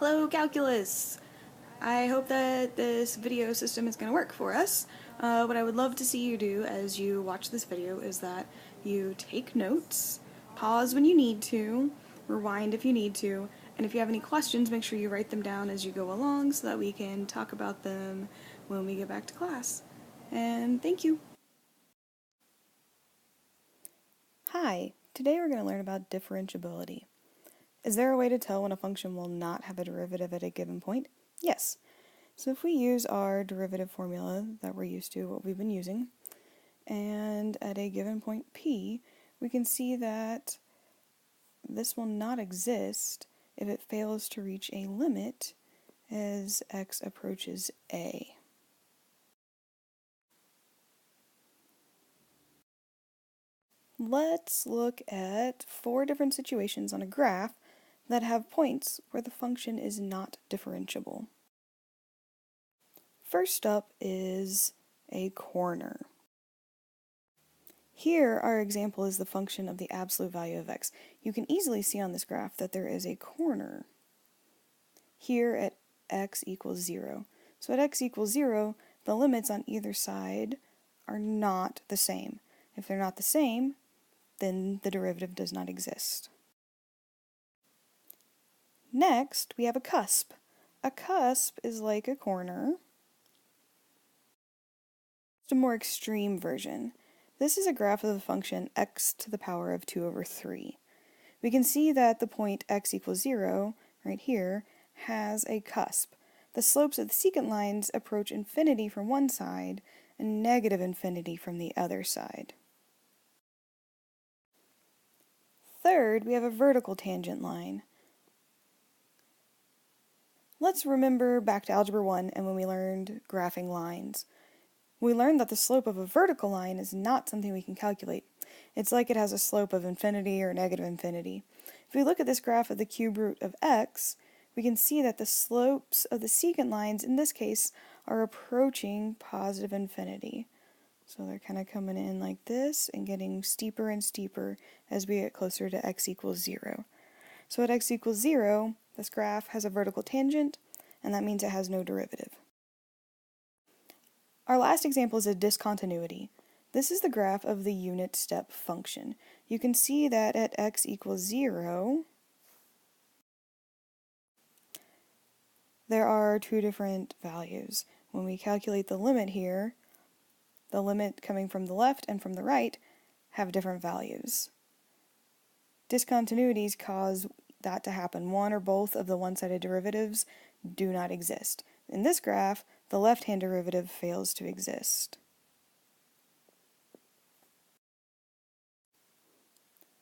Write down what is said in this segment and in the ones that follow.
Hello, calculus! I hope that this video system is going to work for us. What I would love to see you do as you watch this video is that you take notes, pause when you need to, rewind if you need to, and if you have any questions, make sure you write them down as you go along so that we can talk about them when we get back to class. And thank you! Hi, today we're going to learn about differentiability. Is there a way to tell when a function will not have a derivative at a given point? Yes. So if we use our derivative formula that we're used to, what we've been using, and at a given point p, we can see that this will not exist if it fails to reach a limit as x approaches a. Let's look at 4 different situations on a graph that have points where the function is not differentiable. First up is a corner. Here, our example is the function of the absolute value of x. You can easily see on this graph that there is a corner here at x equals 0. So at x equals 0, the limits on either side are not the same. If they're not the same, then the derivative does not exist. Next, we have a cusp. A cusp is like a corner. It's a more extreme version. This is a graph of the function x to the power of 2 over 3. We can see that the point x equals 0, right here, has a cusp. The slopes of the secant lines approach infinity from one side and negative infinity from the other side. Third, we have a vertical tangent line. Let's remember back to Algebra 1 and when we learned graphing lines. We learned that the slope of a vertical line is not something we can calculate. It's like it has a slope of infinity or negative infinity. If we look at this graph of the cube root of x, we can see that the slopes of the secant lines in this case are approaching positive infinity. So they're kind of coming in like this and getting steeper and steeper as we get closer to x equals 0. So at x equals 0, this graph has a vertical tangent, and that means it has no derivative. Our last example is a discontinuity. This is the graph of the unit step function. You can see that at x equals 0, there are 2 different values. When we calculate the limit here, the limit coming from the left and from the right have different values. Discontinuities cause that to happen. One or both of the one-sided derivatives do not exist. In this graph, the left-hand derivative fails to exist.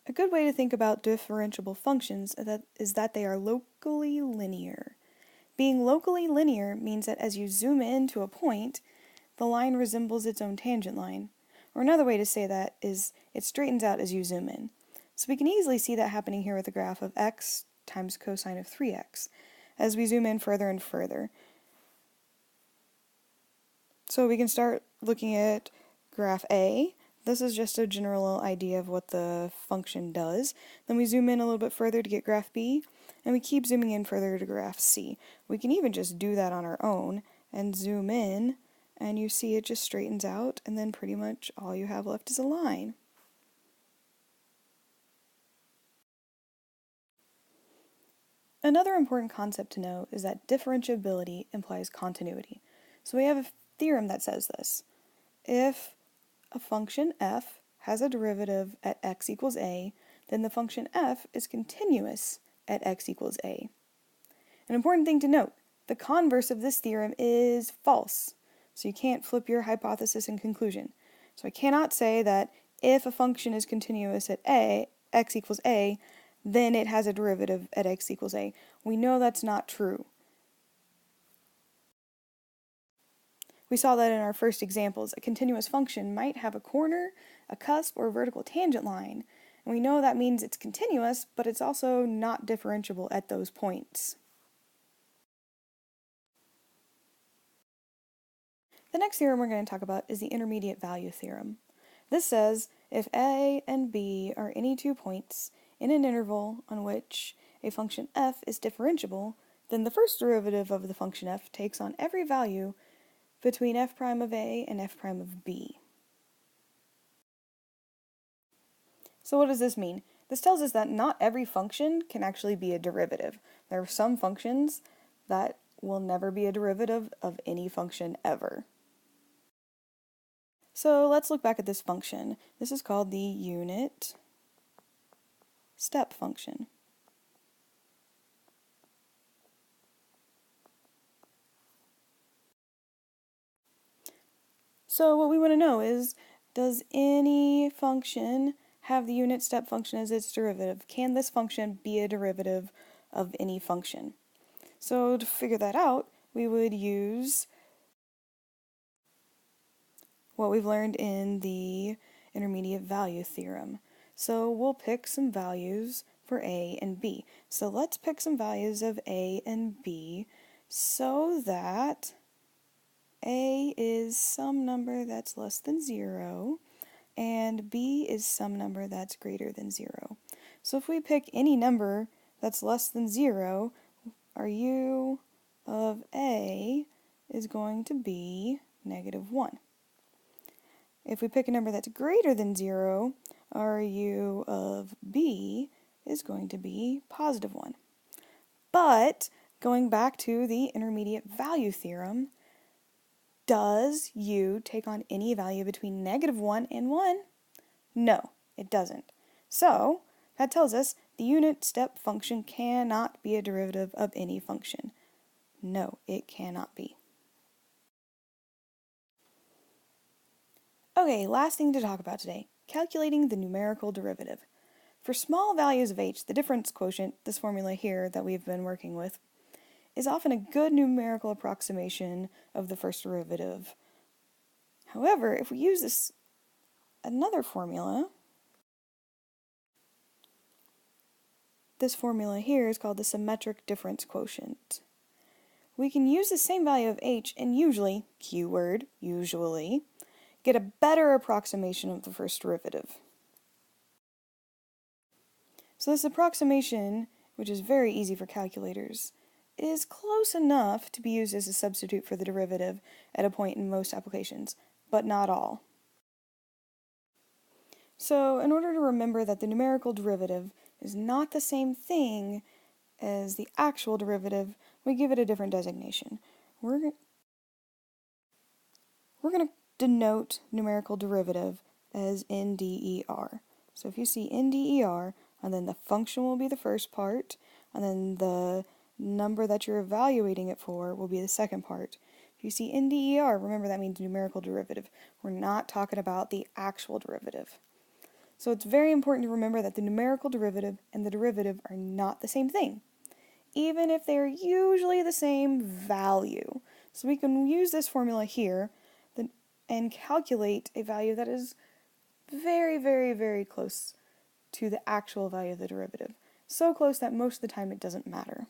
A good way to think about differentiable functions is that they are locally linear. Being locally linear means that as you zoom in to a point, the line resembles its own tangent line. Or another way to say that is it straightens out as you zoom in. So we can easily see that happening here with the graph of x times cosine of 3x as we zoom in further and further. So we can start looking at graph A. This is just a general idea of what the function does. Then we zoom in a little bit further to get graph B, and we keep zooming in further to graph C. We can even just do that on our own and zoom in, and you see it just straightens out, and then pretty much all you have left is a line. Another important concept to know is that differentiability implies continuity. So we have a theorem that says this. If a function f has a derivative at x equals a, then the function f is continuous at x equals a. An important thing to note, the converse of this theorem is false. So you can't flip your hypothesis and conclusion. So I cannot say that if a function is continuous at x equals a, then it has a derivative at x equals a. We know that's not true. We saw that in our first examples. A continuous function might have a corner, a cusp, or a vertical tangent line. And we know that means it's continuous, but it's also not differentiable at those points. The next theorem we're going to talk about is the intermediate value theorem. This says if a and b are any 2 points in an interval on which a function f is differentiable, then the first derivative of the function f takes on every value between f prime of a and f prime of b. So what does this mean? This tells us that not every function can actually be a derivative. There are some functions that will never be a derivative of any function ever. So let's look back at this function. This is called the unit step function. So what we want to know is, does any function have the unit step function as its derivative? Can this function be a derivative of any function? So to figure that out, we would use what we've learned in the intermediate value theorem. So we'll pick some values for a and b. So let's pick some values of a and b so that a is some number that's less than 0, and b is some number that's greater than 0. So if we pick any number that's less than 0, our u of a is going to be -1. If we pick a number that's greater than 0, our u of b is going to be +1. But going back to the intermediate value theorem, does u take on any value between -1 and 1? No, it doesn't. So that tells us the unit step function cannot be a derivative of any function. No, it cannot be. Okay, last thing to talk about today, calculating the numerical derivative. For small values of h, the difference quotient, this formula here that we've been working with, is often a good numerical approximation of the first derivative. However, if we use another formula, this formula here is called the symmetric difference quotient. We can use the same value of h and usually, keyword, usually, get a better approximation of the first derivative. So this approximation, which is very easy for calculators, is close enough to be used as a substitute for the derivative at a point in most applications, but not all. So in order to remember that the numerical derivative is not the same thing as the actual derivative, we give it a different designation. We're going to denote numerical derivative as NDER. So if you see NDER, and then the function will be the first part, and then the number that you're evaluating it for will be the second part. If you see NDER, remember that means numerical derivative. We're not talking about the actual derivative. So it's very important to remember that the numerical derivative and the derivative are not the same thing, even if they're usually the same value. So we can use this formula here and calculate a value that is very, very, very close to the actual value of the derivative. So close that most of the time it doesn't matter.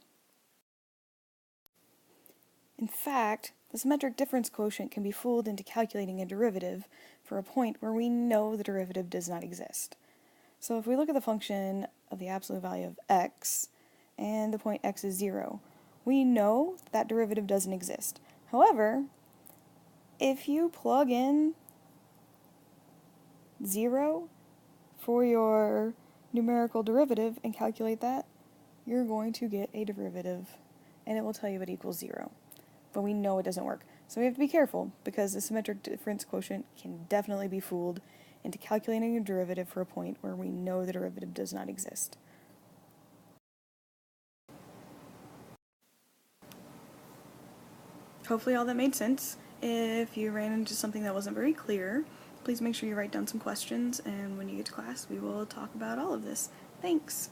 In fact, the symmetric difference quotient can be fooled into calculating a derivative for a point where we know the derivative does not exist. So if we look at the function of the absolute value of x, and the point x is 0, we know that derivative doesn't exist. However, if you plug in 0 for your numerical derivative and calculate that, you're going to get a derivative, and it will tell you it equals 0. But we know it doesn't work. So we have to be careful, because the symmetric difference quotient can definitely be fooled into calculating a derivative for a point where we know the derivative does not exist. Hopefully all that made sense. If you ran into something that wasn't very clear, please make sure you write down some questions, and when you get to class, we will talk about all of this. Thanks!